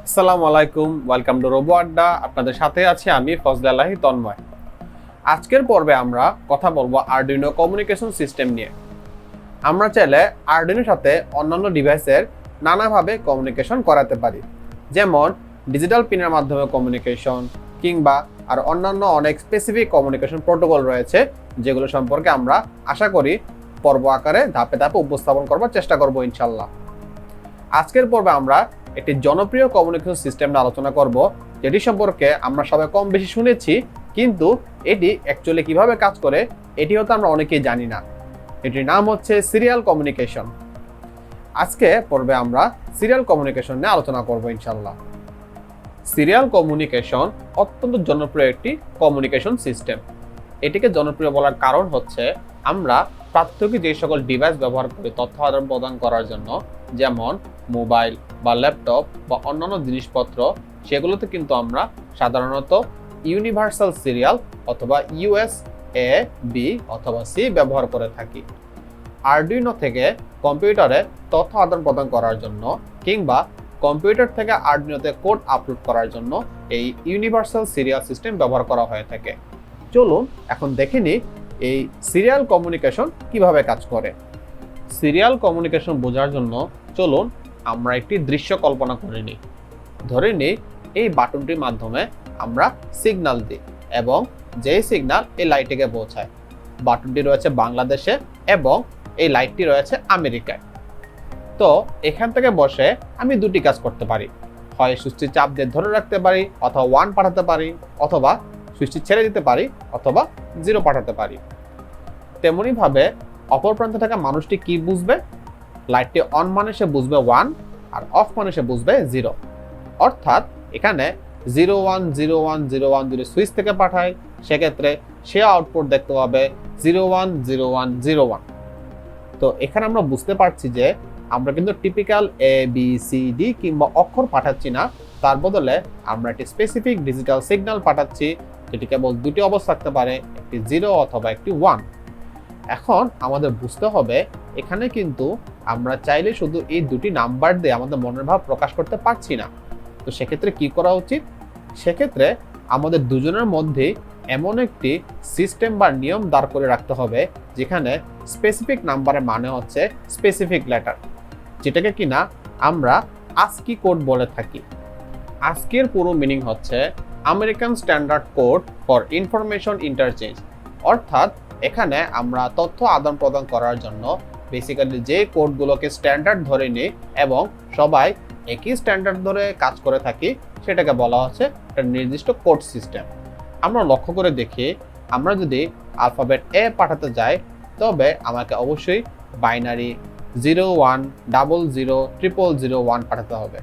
আসসালামু আলাইকুম, welcome to robo আড্ডা। আপনাদের সাথে আছি আমি ফজলাল্লাহি তন্ময়। আজকের পর্বে আমরা কথা বলবো আরডুইনো কমিউনিকেশন সিস্টেম নিয়ে। আমরা চাইলে আরডুইনোর সাথে অন্যান্য ডিভাইসের নানাভাবে কমিউনিকেশন করাতে পারি, যেমন ডিজিটাল পিনের মাধ্যমে কমিউনিকেশন কিংবা আর অন্যান্য অনেক স্পেসিফিক কমিউনিকেশন প্রোটোকল রয়েছে, যেগুলো সম্পর্কে আমরা আশা করি পর্ব আকারে ধাপে ধাপে উপস্থাপন করবার চেষ্টা করব ইনশাল্লাহ। আজকের পর্বে আমরা একটি জনপ্রিয় কমিউনিকেশন সিস্টেম নিয়ে আলোচনা করব, যেটি সম্পর্কে আমরা সবাই কম বেশি শুনেছি, কিন্তু এটি অ্যাকচুয়ালি কিভাবে কাজ করে এটি হয়তো আমরা অনেকেই জানি না। এটির নাম হচ্ছে সিরিয়াল কমিউনিকেশন। আজকে পর্বে আমরা সিরিয়াল কমিউনিকেশন নিয়ে আলোচনা করব ইনশাল্লাহ। সিরিয়াল কমিউনিকেশন অত্যন্ত জনপ্রিয় একটি কমিউনিকেশন সিস্টেম। এটিকে জনপ্রিয় বলার কারণ হচ্ছে আমরা প্রাত্যহিক যে সকল ডিভাইস ব্যবহার করি তথ্য আদান প্রদান করার জন্য, যেমন মোবাইল বা ল্যাপটপ বা অন্যান্য জিনিসপত্র, সেগুলোতে কিন্তু আমরা সাধারণত ইউনিভার্সাল সিরিয়াল অথবা ইউএসএ বি অথবা সি ব্যবহার করে থাকি। আরডুইনো থেকে কম্পিউটারে তথ্য আদান প্রদান করার জন্য কিংবা কম্পিউটার থেকে আরডুইনোতে কোড আপলোড করার জন্য এই ইউনিভার্সাল সিরিয়াল সিস্টেম ব্যবহার করা হয়ে থাকে। চলুন এখন দেখে নিই এই সিরিয়াল কমিউনিকেশন কিভাবে কাজ করে। সিরিয়াল কমিউনিকেশন বোঝার জন্য চলুন আমরা একটি দৃশ্য কল্পনা করে নিই। ধরে নিই এই বাটনটির মাধ্যমে আমরা সিগন্যাল দিই এবং যেই সিগন্যাল এই লাইটটিকে পৌঁছায়। বাটনটি রয়েছে বাংলাদেশে এবং এই লাইটটি রয়েছে আমেরিকায়। তো এখান থেকে বসে আমি দুটি কাজ করতে পারি, হয় সুইচটি চাপ দিয়ে ধরে রাখতে পারি অথবা 1 পাঠাতে পারি, অথবা সুইচটি ছেড়ে দিতে পারি অথবা 0 পাঠাতে পারি। তেমনি ভাবে অপর প্রান্তে থাকা মানুষটি কি বুঝবে? লাইটটি অন মানে সে বুঝবে 1 আর অফ মানে সে বুঝবে 0। অর্থাৎ এখানে 010101 যদি সুইচ থেকে পাঠায়, সেক্ষেত্রে সে আউটপুট দেখতে পাবে 010101। তো এখানে আমরা বুঝতে পারছি যে আমরা কিন্তু typical A B C D কিংবা অক্ষর পাঠাচ্ছি না, তার বদলে আমরা একটি স্পেসিফিক ডিজিটাল সিগন্যাল পাঠাচ্ছি, যেটি কেবল দুটি অবস্থা থাকতে পারে, একটি 0 অথবা একটি 1। এখন আমাদের বুঝতে হবে এখানে কিন্তু আমরা চাইলে শুধু এই দুটি নাম্বার দিয়ে আমাদের মনের ভাব প্রকাশ করতে পারছি না। তো সেক্ষেত্রে কি করা উচিত? সেক্ষেত্রে আমাদের দুজনের মধ্যে এমন একটি সিস্টেম বা নিয়ম দাঁড় করে রাখতে হবে, যেখানে স্পেসিফিক নাম্বারের মানে হচ্ছে স্পেসিফিক লেটার, যেটাকে কিনা আমরা আস্কি কোড বলে থাকি। আস্কির পুরো মিনিং হচ্ছে American standard code for information interchange. অর্থাৎ এখানে আমরা তথ্য আদান প্রদান করার জন্য বেসিক্যালি যে কোডগুলোকে স্ট্যান্ডার্ড ধরে নিই এবং সবাই একই স্ট্যান্ডার্ড ধরে কাজ করে থাকি, সেটাকে বলা হচ্ছে একটা নির্দিষ্ট কোড সিস্টেম। আমরা লক্ষ্য করে দেখি, আমরা যদি আলফাবেট এ পাঠাতে যাই, তবে আমাকে অবশ্যই বাইনারি 01000001 পাঠাতে হবে,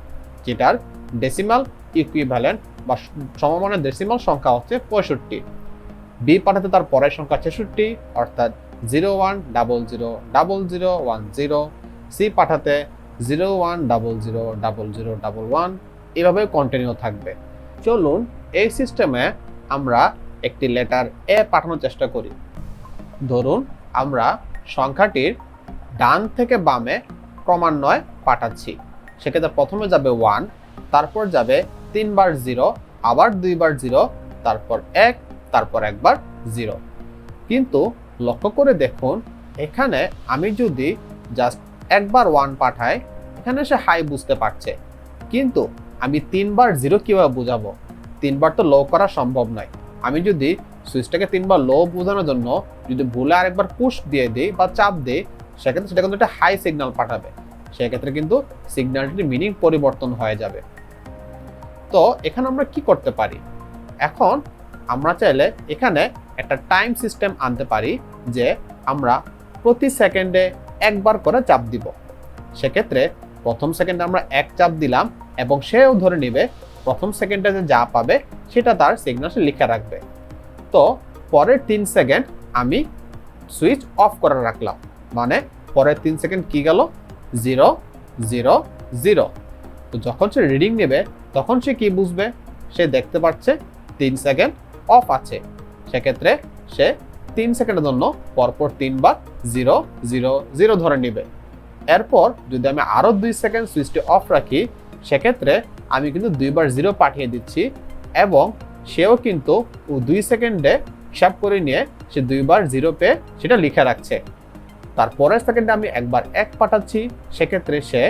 যেটার ডেসিমাল ইকুইভ্যালেন্ট বা সমমানের ডেসিমাল সংখ্যা হচ্ছে 65। বি পাঠাতে তার পরের সংখ্যা 66, অর্থাৎ 01000010। সি পাঠাতে 01000011, এভাবে কন্টিনিউ থাকবে। চলুন এই সিস্টেমে আমরা একটি লেটার এ পাঠানোর চেষ্টা করি। ধরুন আমরা সংখ্যাটির ডান থেকে বামে ক্রমান্বয়ে পাঠাচ্ছি। সেক্ষেত্রে প্রথমে যাবে 1, তারপর যাবে 3 বার 0, আবার 2 বার 0, তারপর 1, তারপর একবার 0। কিন্তু লক্ষ্য করে দেখুন, এখানে আমি যদি জাস্ট একবার 1 পাঠাই, এখানে সে হাই বুঝতে পারছে, কিন্তু আমি 3 বার 0 কিভাবে বুঝাবো? 3 বার তো লো করা সম্ভব নয়। আমি যদি সুইচটাকে 3 বার লো বোঝানোর জন্য যদি ভুলে আরেকবার পুশ দিয়ে দিই বা চাপ দিই, সেক্ষেত্রে সেটা কিন্তু একটা হাই সিগন্যাল পাঠাবে। সেক্ষেত্রে কিন্তু সিগন্যালটির মিনিং পরিবর্তন হয়ে যাবে। তো এখানে আমরা কি করতে পারি? এখন আমরা চাইলে এখানে একটা টাইম সিস্টেম আনতে পারি, যে আমরা প্রতি সেকেন্ডে একবার করে চাপ দিব। সেক্ষেত্রে প্রথম সেকেন্ডে আমরা 1 চাপ দিলাম এবং সেও ধরে নেবে প্রথম সেকেন্ডে যে যা পাবে সেটা তার সিগন্যালে লিখে রাখবে। তো পরের 3 সেকেন্ড আমি সুইচ অফ করে রাখলাম, মানে পরের 3 সেকেন্ড কি গেল? 0 0 0। তো যখন সে রিডিং নেবে তখন সে কি বুঝবে? সে দেখতে পাচ্ছে 3 সেকেন্ড অফ আছে। সেক্ষেত্রে সে 3 সেকেন্ডের জন্য পরপর 3 বার 0 0 0 ধরে নেবে। এরপর যদি আমি আরো 2 সেকেন্ড সুইচটি অফ রাখি, সেক্ষেত্রে আমি কিন্তু 2বার 0 পাঠিয়ে দিচ্ছি এবং সেও কিন্তু 2 সেকেন্ডে হিসাব করে নিয়ে সে 2বার 0 পেয়ে সেটা লিখে রাখছে। তারপরের সেকেন্ডে আমি একবার 1 পাঠাচ্ছি, সেক্ষেত্রে সে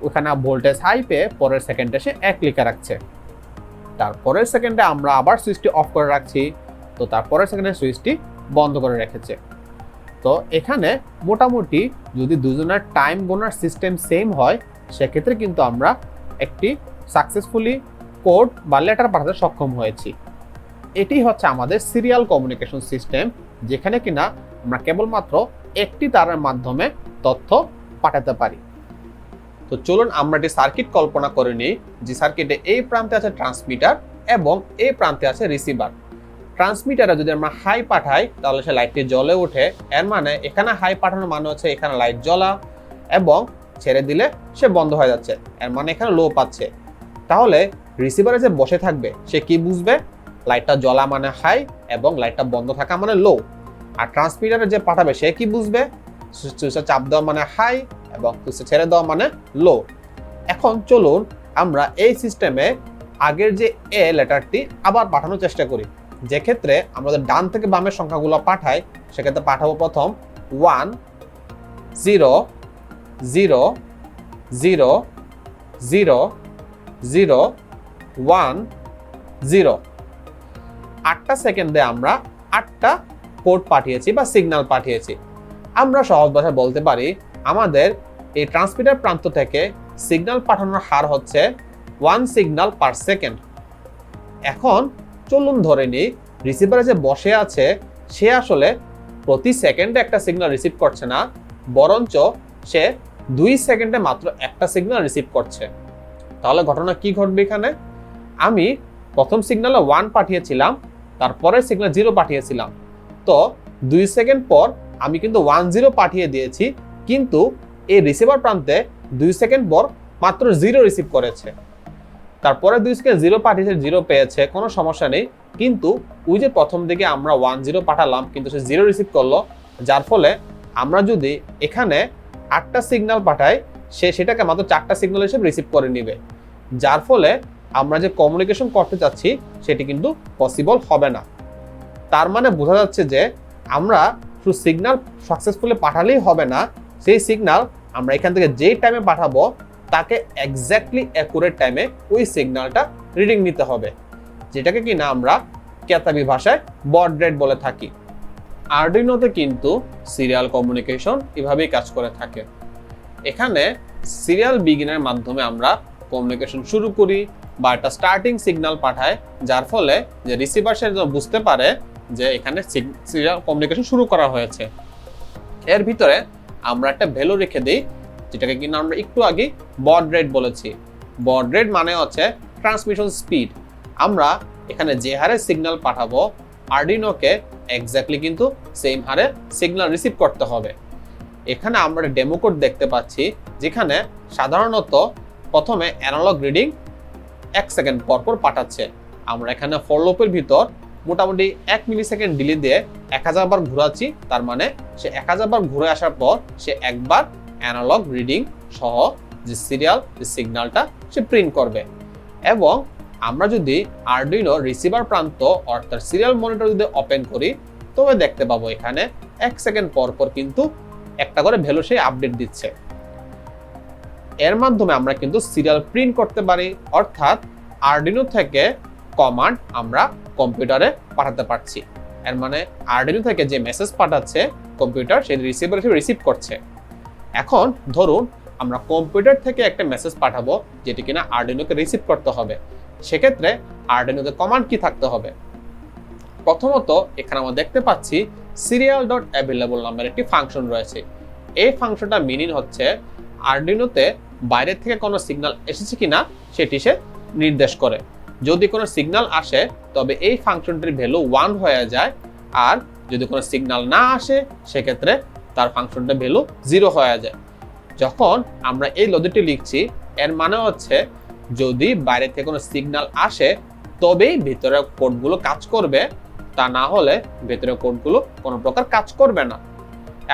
ওখানে ভোল্টেজ হাই পেয়ে পরের সেকেন্ডে সে 1 লিখে রাখছে। তারপরের সেকেন্ডে আমরা আবার সুইচটি অফ করে রাখছি, তো তারপরের সেকেন্ডে সুইচটি বন্ধ করে রেখেছে। তো এখানে মোটামুটি যদি দুজনের টাইম গোনার সিস্টেম সেম হয়, সেক্ষেত্রে কিন্তু আমরা একটি সাকসেসফুলি কোড বা লেটার পাঠাতে সক্ষম হয়েছি। এটি হচ্ছে আমাদের সিরিয়াল কমিউনিকেশন সিস্টেম, যেখানে কিনা আমরা কেবলমাত্র একটি তারের মাধ্যমে তথ্য পাঠাতে পারি। তো চলুন আমরা একটি সার্কিট কল্পনা করে নিই, যে সার্কিটে এই প্রান্তে আছে ট্রান্সমিটার এবং এই প্রান্তে আছে রিসিভার। ট্রান্সমিটারে যদি আমরা হাই পাঠাই তাহলে সে লাইটটি জ্বলে ওঠে, এর মানে এখানে হাই পাঠানোর মানে হচ্ছে এখানে লাইট জ্বলা, এবং ছেড়ে দিলে সে বন্ধ হয়ে যাচ্ছে, এর মানে এখানে লো পাচ্ছে। তাহলে রিসিভারে যে বসে থাকবে সে কি বুঝবে? লাইটটা জ্বলা মানে হাই এবং লাইটটা বন্ধ থাকা মানে লো। আর ট্রান্সমিটারে যে পাঠাবে সে কি বুঝবে? সুইচে চাপ দেওয়া মানে হাই এবং সুইচে ছেড়ে দেওয়া মানে লো। এখন চলুন আমরা এই সিস্টেমে আগের যে এ লেটারটি আবার পাঠানোর চেষ্টা করি। যে ক্ষেত্রে আমাদের ডান থেকে বামের সংখ্যাগুলো পাঠাই, সেক্ষেত্রে পাঠাবো প্রথম 1 0 0 0 0 0 1 0। 8টা সেকেন্ডে আমরা 8টা কোড পাঠিয়েছি বা সিগন্যাল পাঠিয়েছি। আমরা সহজ ভাষায় বলতে পারি আমাদের এই ট্রান্সমিটার প্রান্ত থেকে সিগন্যাল পাঠানোর হার হচ্ছে 1 সিগন্যাল পার সেকেন্ড। এখন চলুন ধরে নিই রিসিভারে যে বসে আছে সে আসলে প্রতি সেকেন্ডে একটা সিগন্যাল রিসিভ করছে না, বরঞ্চ সে 2 সেকেন্ডে মাত্র একটা সিগন্যাল রিসিভ করছে। তাহলে ঘটনা কি ঘটবে? এখানে আমি প্রথম সিগন্যালে 1 পাঠিয়েছিলাম, তারপরে সিগন্যাল 0 পাঠিয়েছিলাম। তো 2 সেকেন্ড পর আমি কিন্তু 1 0 পাঠিয়ে দিয়েছি, কিন্তু এই রিসিভার প্রান্তে 2 সেকেন্ড পর মাত্র 0 রিসিভ করেছে। তারপরে 2 সেকেন্ড 0 পাঠিয়েছে, 0 পেয়েছে, কোনো সমস্যা নেই। কিন্তু ওই যে প্রথম দিকে আমরা 1 0 পাঠালাম কিন্তু সে 0 রিসিভ করলো, যার ফলে আমরা যদি এখানে 8টা সিগন্যাল পাঠাই সে সেটাকে মাত্র 4টা সিগন্যাল হিসেবে রিসিভ করে নিবে, যার ফলে আমরা যে কমিউনিকেশন করতে চাচ্ছি সেটি কিন্তু পসিবল হবে না। তার মানে বোঝা যাচ্ছে যে আমরা শুধু সিগন্যাল সাকসেসফুলি পাঠালেই হবে না, সেই সিগন্যাল আমরা এখান থেকে যেই টাইমে পাঠাবো তাকে এক্স্যাক্টলি অ্যাকুরেট টাইমে ওই সিগন্যালটা রিডিং নিতে হবে, যেটাকে কিনা আমরা ক্যাতাবি ভাষায় বড রেট বলে থাকি। আরডুইনোতে কিন্তু সিরিয়াল কমিউনিকেশন এভাবেই কাজ করে থাকে। এখানে সিরিয়াল বিগিনের মাধ্যমে আমরা কমিউনিকেশন শুরু করি বা একটা স্টার্টিং সিগন্যাল পাঠায়, যার ফলে যে রিসিভার সে বুঝতে পারে যে এখানে সিরিয়াল কমিউনিকেশন শুরু করা হয়েছে। এর ভিতরে আমরা একটা ভ্যালু রেখে দিই, যেটাকে কিনা আমরা একটু আগে বড রেট বলেছি। বড রেট মানে হচ্ছে ট্রান্সমিশন স্পিড। আমরা এখানে যে হারে সিগন্যাল পাঠাবো আরডুইনোকে এক্স্যাক্টলি কিন্তু সেম হারে সিগন্যাল রিসিভ করতে হবে। এখানে আমরা ডেমো কোড দেখতে পাচ্ছি, যেখানে সাধারণত প্রথমে অ্যানালগ রিডিং 1 সেকেন্ড পর পর পাঠাচ্ছে। আমরা এখানে ফর লুপের ভিতর মোটামুটি 1 মিলি সেকেন্ড ডিলে দিয়ে 1000 বার ঘোরাচ্ছি, তার মানে সে 1000 বার ঘুরে আসার পর সে একবার অ্যানালগ রিডিং সহ যে সিরিয়াল যে সিগন্যালটা সে প্রিন্ট করবে। এবং আমরা যদি আরডুইনো রিসিভার প্রান্ত অর্থাৎ সিরিয়াল মনিটর যদি ওপেন করি, তবে দেখতে পাবো এখানে 1 সেকেন্ড পর পর কিন্তু একটা করে ভ্যালু সে আপডেট দিচ্ছে। এর মাধ্যমে আমরা কিন্তু সিরিয়াল প্রিন্ট করতে পারি, অর্থাৎ আরডুইনো থেকে কমান্ড আমরা কম্পিউটারে পাঠাতে পারছি। এর মানে আরডুইনো থেকে যে মেসেজ পাঠাচ্ছে কম্পিউটার সেই রিসিভার হিসেবে রিসিভ করছে। এখন ধরুন আমরা কম্পিউটার থেকে একটা মেসেজ পাঠাবো যেটি কিনা আরডুইনোকে রিসিভ করতে হবে। সেক্ষেত্রে আরডুইনোতে কমান্ড কি থাকতে হবে? প্রথমত এখানে আমরা দেখতে পাচ্ছি serial.available নামের একটি ফাংশন রয়েছে। এই ফাংশনটা মিনিং হচ্ছে আরডুইনোতে বাইরে থেকে কোনো সিগন্যাল এসেছে কিনা সেটি সে নির্দেশ করে। যদি কোনো সিগন্যাল আসে তবে এই ফাংশনটির ভ্যালু 1 হয়ে যায়, আর যদি কোনো সিগন্যাল না আসে সেক্ষেত্রে তার ফাংশনটার ভ্যালু 0 হয়ে যায়। যখন আমরা এই লজিকটি লিখছি এর মানে হচ্ছে যদি বাইরে থেকে কোনো সিগন্যাল আসে তবেই ভেতরের কোডগুলো কাজ করবে, তা না হলে ভেতরের কোডগুলো কোনো প্রকার কাজ করবে না।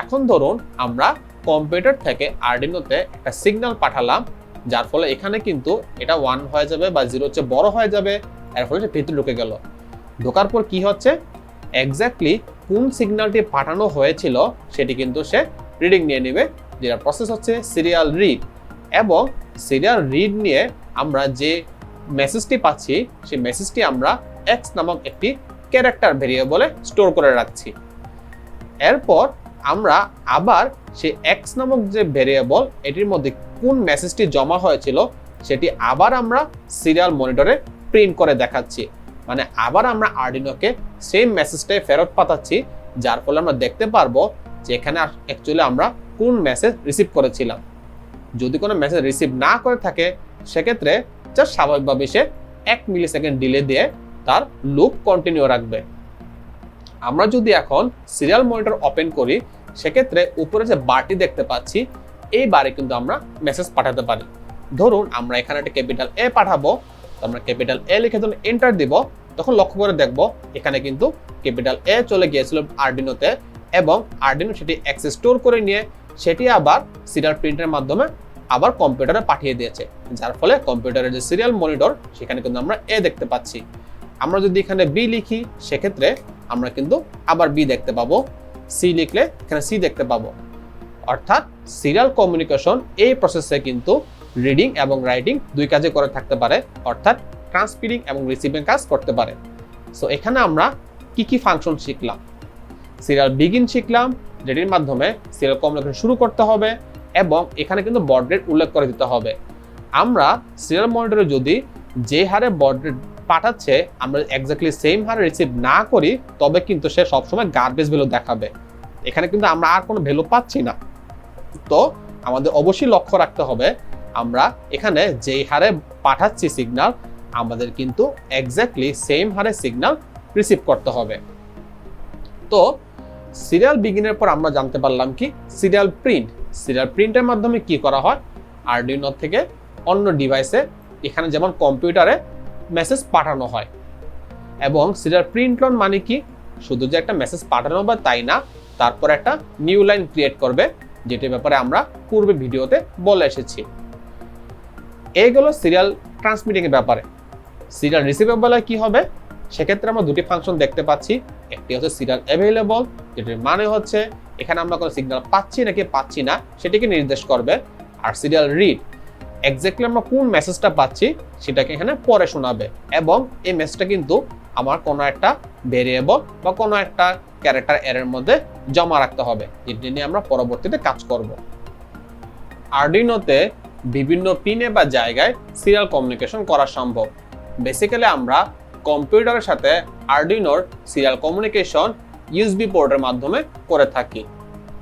এখন ধরুন আমরা কম্পিউটার থেকে আরডুইনোতে একটা সিগন্যাল পাঠালাম যার ফলে এখানে কিন্তু এটা 1 হয়ে যাবে বা 0 হচ্ছে বড় হয়ে যাবে, এর ফলে ভিতরে ঢুকে গেল। ঢোকার পর কি হচ্ছে, এক্স্যাক্টলি কোন সিগন্যালটি পাঠানো হয়েছিল সেটি কিন্তু সে রিডিং নিয়ে নেবে, যেটা প্রসেস হচ্ছে সিরিয়াল রিড। এবং সিরিয়াল রিড নিয়ে আমরা যে মেসেজটি পাচ্ছি সেই মেসেজটি আমরা এক্স নামক একটি ক্যারেক্টার ভেরিয়েবলে স্টোর করে রাখছি। এরপর আমরা আবার সেই এক্স নামক যে ভেরিয়েবল এটির মধ্যে কোন মেসেজটি জমা হয়েছিল সেটি আবার আমরা সিরিয়াল মনিটরে প্রিন্ট করে দেখাচ্ছি। মানে আবার আমরা আরডিনোকে সেম মেসেজটাই ফেরত পাঠাচ্ছি, যার ফলে আমরা দেখতে পারবো যে এখানে অ্যাকচুয়ালি আমরা কোন মেসেজ রিসিভ করেছিলাম। যদি কোনো মেসেজ রিসিভ না করে থাকে সেক্ষেত্রে জাস্ট স্বাভাবিকভাবে সে 1 মিলিসেকেন্ড ডিলে দিয়ে তার লুপ কন্টিনিউ রাখবে। আমরা যদি এখন সিরিয়াল মনিটর ওপেন করি সেক্ষেত্রে উপরে যে বারটি দেখতে পাচ্ছি এই বারে কিন্তু আমরা মেসেজ পাঠাতে পারি। ধরুন আমরা এখানে একটা ক্যাপিটাল এ পাঠাবো, তো আমরা ক্যাপিটাল এ লিখে যখন এন্টার দিব তখন লক্ষ্য করে দেখব এখানে কিন্তু ক্যাপিটাল এ চলে গিয়েছিল আরডিনোতে, এবং আরডিনো সেটি অ্যাক্সেস স্টোর করে নিয়ে সেটি আবার সিরিয়াল প্রিন্টের মাধ্যমে আবার কম্পিউটারে পাঠিয়ে দিয়েছে, যার ফলে কম্পিউটারের যে সিরিয়াল মনিটর সেখানে কিন্তু আমরা এ দেখতে পাচ্ছি। আমরা যদি এখানে বি লিখি সেক্ষেত্রে আমরা কিন্তু আবার বি দেখতে পাবো, সি লিখলে এখানে সি দেখতে পাবো। অর্থাৎ সিরিয়াল কমিউনিকেশন এই প্রসেসে কিন্তু রিডিং এবং রাইটিং দুই কাজে করে থাকতে পারে, অর্থাৎ ট্রান্সমিটিং এবং রিসিভিং কাজ করতে পারে। সো এখানে আমরা কি কি ফাংশন শিখলাম, সিরিয়াল বিগিন শিখলাম যেটির মাধ্যমে সিরিয়াল কমিউনিকেশন শুরু করতে হবে, এবং এখানে কিন্তু বড রেট উল্লেখ করে দিতে হবে। আমরা সিরিয়াল মনিটরে যদি যে হারে বড রেট পাঠাচ্ছে আমরা এক্স্যাক্টলি সেম হারে রিসিভ না করি তবে কিন্তু সে সবসময় গার্বেজ ভ্যালু দেখাবে। এখানে কিন্তু আমরা আর কোনো ভ্যালু পাচ্ছি না। তো আমাদের অবশ্যই লক্ষ্য রাখতে হবে আমরা এখানে যেই হারে পাঠাচ্ছি সিগন্যাল আমাদের কিন্তু এক্স্যাক্টলি সেম হারে সিগন্যাল রিসিভ করতে হবে। তো সিরিয়াল বিগিনের পর আমরা জানতে পারলাম কি সিরিয়াল প্রিন্ট। সিরিয়াল প্রিন্টের মাধ্যমে কি করা হয়, আরডিনো থেকে অন্য ডিভাইসে এখানে যেমন কম্পিউটারে মেসেজ পাঠানো হয়। এবং সিরিয়াল প্রিন্ট লন মানে কি, শুধু যে একটা মেসেজ পাঠানো বা তাই না, তারপর একটা নিউ লাইন ক্রিয়েট করবে, যেটির ব্যাপারে আমরা পূর্বে ভিডিওতে বলে এসেছি। এইগুলো সিরিয়াল ট্রান্সমিটিং এর ব্যাপারে। সিরিয়াল রিসিভের বেলায় কি হবে, সেক্ষেত্রে আমরা দুটি ফাংশন দেখতে পাচ্ছি। একটি হচ্ছে সিরিয়াল অ্যাভেলেবল, যেটির মানে হচ্ছে এখানে আমরা কোনো সিগন্যাল পাচ্ছি নাকি পাচ্ছি না সেটিকে নির্দেশ করবে। আর সিরিয়াল রিড এক্স্যাক্টলি আমরা কোন মেসেজটা পাচ্ছি সেটাকে এখানে পরে শোনাবে, এবং এই মেসেজটা কিন্তু আমার কোনো একটা ভেরিয়েবল বা কোনো একটা ক্যারেক্টার এর মধ্যে জমা রাখতে হবে, যেটি নিয়ে আমরা পরবর্তীতে কাজ করব। আরডিনোতে বিভিন্ন পিনে বা জায়গায় সিরিয়াল কমিউনিকেশন করা সম্ভব। বেসিক্যালি আমরা কম্পিউটারের সাথে আরডিনোর সিরিয়াল কমিউনিকেশন ইউএসবি পোর্টের মাধ্যমে করে থাকি।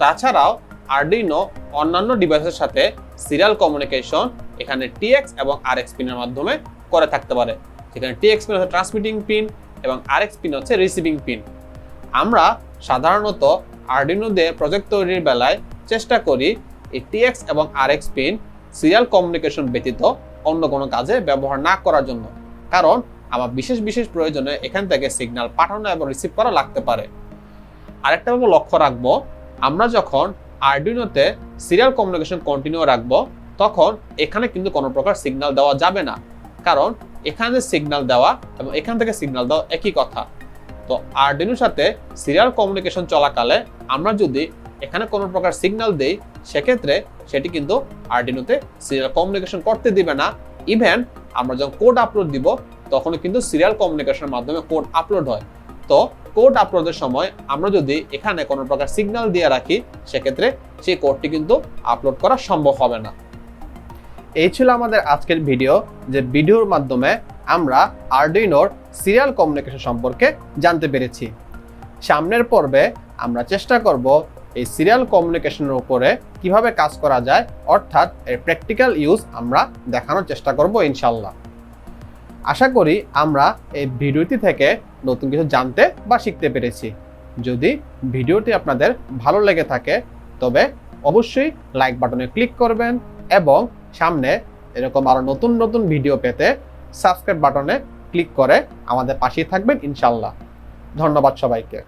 তাছাড়াও আরডিনো অন্যান্য ডিভাইসের সাথে সিরিয়াল কমিউনিকেশন এখানে টিএক্স এবং আরএক্স পিনের মাধ্যমে করে থাকতে পারে, যেখানে টিএক্স পিন হচ্ছে ট্রান্সমিটিং পিন এবং আরএক্স পিন হচ্ছে রিসিভিং পিন। আমরা সাধারণত আরডিনো দিয়ে প্রজেক্ট তৈরির বেলায় চেষ্টা করি এই টিএক্স এবং আরএক্স পিন সিরিয়াল কমিউনিকেশন ব্যতীত অন্য কোনো কাজে ব্যবহার না করার জন্য, কারণ আমার বিশেষ বিশেষ প্রয়োজনে এখান থেকে সিগন্যাল পাঠানো এবং রিসিভ করা লাগতে পারে। আরেকটা ভাবে লক্ষ্য রাখবো, আমরা যখন আরডিনোতে সিরিয়াল কমিউনিকেশন কন্টিনিউ রাখবো তখন এখানে কিন্তু কোনো প্রকার সিগন্যাল দেওয়া যাবে না, কারণ এখানে সিগন্যাল দেওয়া এবং এখান থেকে সিগন্যাল দেওয়া একই কথা। তো আরডিনোর সাথে সিরিয়াল কমিউনিকেশন চলাকালে আমরা যদি এখানে কোনো প্রকার সিগন্যাল দেই সেক্ষেত্রে সেটি কিন্তু আরডিনোতে সিরিয়াল কমিউনিকেশন করতে দিবে না। ইভেন আমরা যখন কোড আপলোড দিব তখন কিন্তু সিরিয়াল কমিউনিকেশনের মাধ্যমে কোড আপলোড হয়। তো কোড আপলোডের সময় আমরা যদি এখানে কোনো প্রকার সিগন্যাল দিয়ে রাখি সেক্ষেত্রে সেই কোডটি কিন্তু আপলোড করা সম্ভব হবে না। এই ছিল আমাদের আজকের ভিডিও, যে ভিডিওর মাধ্যমে আমরা আরডিনোর সিরিয়াল কমিউনিকেশন সম্পর্কে জানতে পেরেছি। সামনের পর্বে আমরা চেষ্টা করব এই সিরিয়াল কমিউনিকেশনের উপরে কিভাবে কাজ করা যায়, অর্থাৎ এর প্র্যাকটিক্যাল ইউজ আমরা দেখানোর চেষ্টা করব ইনশাল্লাহ। আশা করি আমরা এই ভিডিওটি থেকে নতুন কিছু জানতে বা শিখতে পেরেছি। যদি ভিডিওটি আপনাদের ভালো লেগে থাকে তবে অবশ্যই লাইক বাটনে ক্লিক করবেন, এবং সামনে এরকম আরো নতুন নতুন ভিডিও পেতে সাবস্ক্রাইব বাটনে ক্লিক করে আমাদের পাশেই থাকবেন ইনশাল্লাহ। ধন্যবাদ সবাইকে।